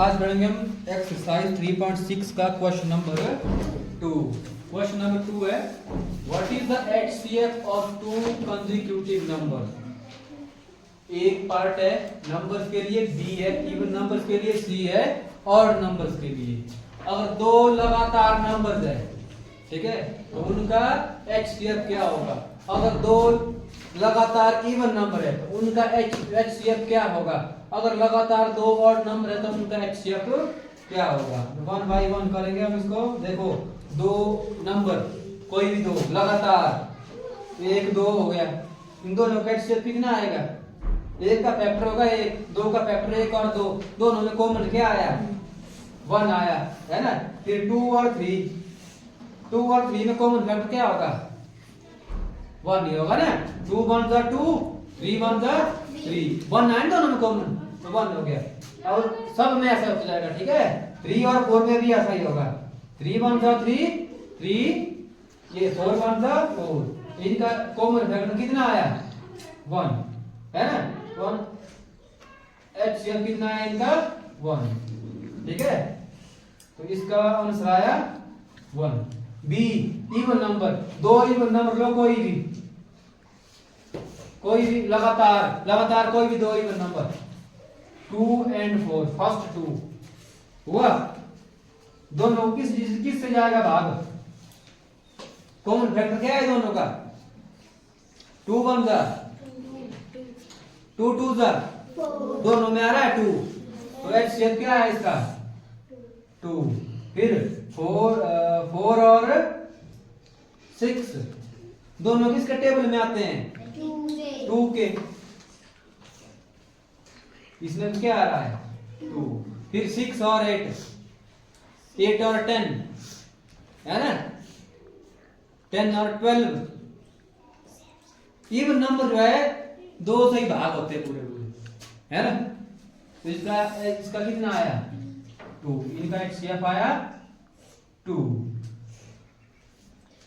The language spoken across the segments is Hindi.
आज पढ़ेंगे हम एक्सरसाइज 3.6 का क्वेश्चन नंबर 2। क्वेश्चन नंबर 2 है what is the HCF of to consecutive number. एक पार्ट है नंबर्स के लिए बी है, इवन नंबर्स के लिए सी है, और नंबर्स के लिए अगर दो लगातार नंबर्स है, ठीक है, तो उनका एचसीएफ क्या होगा। अगर दो लगातार इवन नंबर है तो उनका एचसीएफ क्या होगा। अगर लगातार दो ऑड नंबर है तो उनका एचसीएफ क्या होगा। वन बाय वन करेंगे हम इसको। देखो दो नंबर कोई भी दो लगातार, एक दो हो गया, इन दोनों का एचसीएफ कितना आएगा। एक का फैक्टर होगा एक, दो का फैक्टर एक और दो, दोनों में कॉमन क्या आया, वन आया, है ना। फिर टू और थ्री में कॉमन फैक्टर क्या होगा, वन ही होगा ना। टू वन जा टू, थ्री वन जा थ्री, वन आए दोनों में कॉमन तो वन हो गया। और सब में ऐसा हो जाएगा, ठीक है। थ्री और फोर में भी ऐसा ही होगा, थ्री वन जा थ्री, ये फोर वन जा फोर, इनका कॉमन फैक्टर कितना आया, वन, है ना। वन एचसीएफ कितना है इनका, वन, ठीक है। तो इसका आंसर आया वन। बी इवन नंबर, दो इवन नंबर लो, कोई भी लगातार कोई भी दो इवन नंबर, 2 and 4, फर्स्ट 2 हुआ, दोनों किस से जाएगा भाग, कॉमन फैक्टर क्या है दोनों का, 2 1 जा 2 2 जा, दोनों में आ रहा है 2, तो एचसीएफ क्या है इसका 2। फिर 4 और 6 दोनों किसके टेबल में आते हैं, 2 के, इसमें क्या आ रहा है 2। फिर 6 और 8 और 10, है ना, 10 और 12, इवन नंबर जो है दो से ही भाग होते हैं पूरे, है ना। तो इसका कितना आया 2, इनका एचसीएफ आया 2,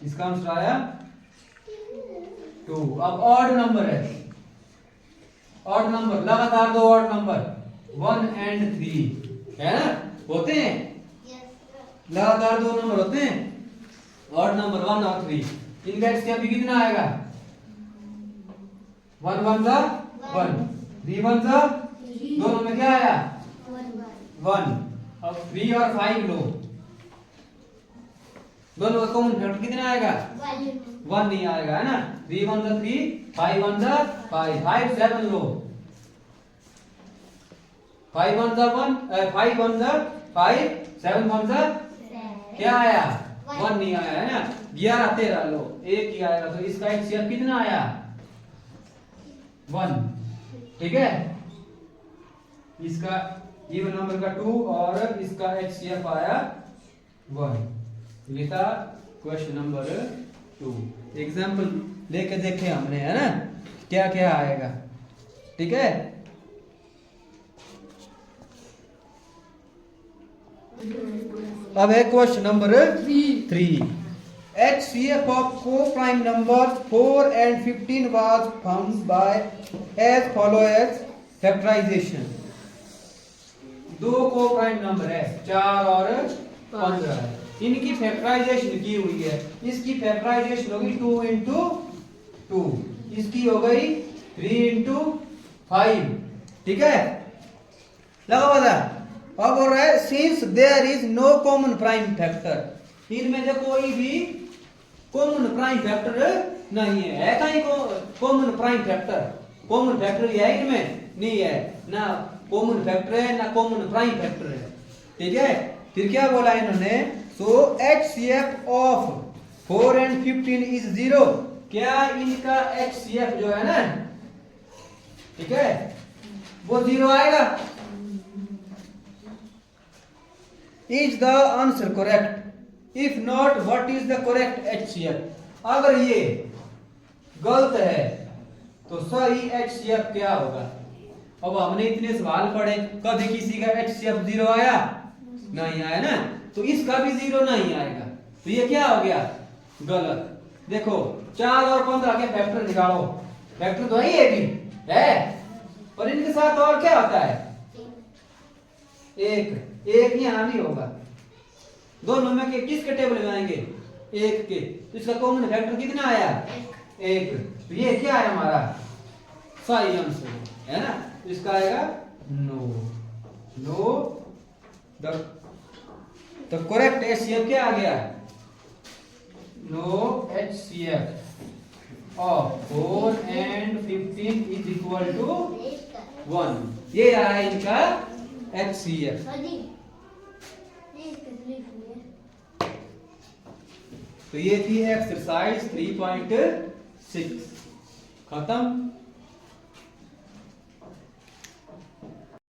इसका आंसर आया 2। अब ऑड नंबर है, ऑड नंबर लगातार दो ऑड नंबर 1 and 3, है ना, होते हैं लगातार दो नंबर होते हैं ऑड नंबर 1 और 3, इनका एचसीएफ भी कितना आएगा, 1 1 जा 1, 3 1 जा, दोनों में क्या आया 1। अब 3 और 5 लो, दोनों का कॉमन फैक्टर कितना आएगा, 1 नहीं आएगा, है ना। 3 1 जा 3, 5 1 जा 5, 5 7 लो, 5 1 जा 1, 5 1 जा 5, 7 1 जा क्या आया 1 नहीं आया, है ना। 11 13 लो, एक ही आएगा, तो इसका एचसीएफ कितना आया 1, ठीक है। इसका इवन नंबर का 2 और इसका एचसीएफ आया 1। ये था क्वेश्चन नंबर 2। एग्जाम्पल लेके देखे हमने, है ना, क्या क्या आएगा, ठीक है। अब है question number 3। HCF of co-prime numbers 4 and 15 was found by as follows factorization। दो को-प्राइम नंबर है 4 और 15 है, इनकी फैक्टराइजेशन की हुई है। इसकी फैक्टराइजेशन होगी 2 into 2, इसकी हो गई 3 into 5, ठीक है। लगा पता। अब हो रहा है since there is no common prime factor, इनमें से कोई भी कॉमन प्राइम फैक्टर नहीं है कहीं common prime factor, common factor है इनमें नहीं है, ना कॉमन फैक्टर है ना कॉमन प्राइम फैक्टर है, ठीक है। फिर क्या बोला इन्होंने, सो एचसीएफ ऑफ 4 and 15 इज 0। क्या इनका एचसीएफ जो है ना, ठीक है, वो 0 आएगा। Is the answer correct, if not what is the correct HCF. अगर ये गलत है तो सही एचसीएफ क्या होगा। अब हमने इतने सवाल पढ़े, कभी किसी का एचसीएफ 0 आया नहीं आया ना, तो इसका भी 0 नहीं आएगा, तो ये क्या हो गया गलत। देखो 4 और 15 के फैक्टर निकालो, फैक्टर तो है भी है, पर इनके साथ और क्या होता है एक एक यहाँ नहीं होगा, दोनों में के किसके टेबल में आएंगे, एक के, तो इसका कॉमन फैक्टर कितना आया, एक, तो ये क्या है हमारा सही आंसर है ना, तो इसका आएगा no. No the correct HCF क्या आ गया, no HCF of 4 and 15 is equal to 1। ये रहा है इनका HCF। तो ये थी एक्सरसाइज 3.6 खत्म।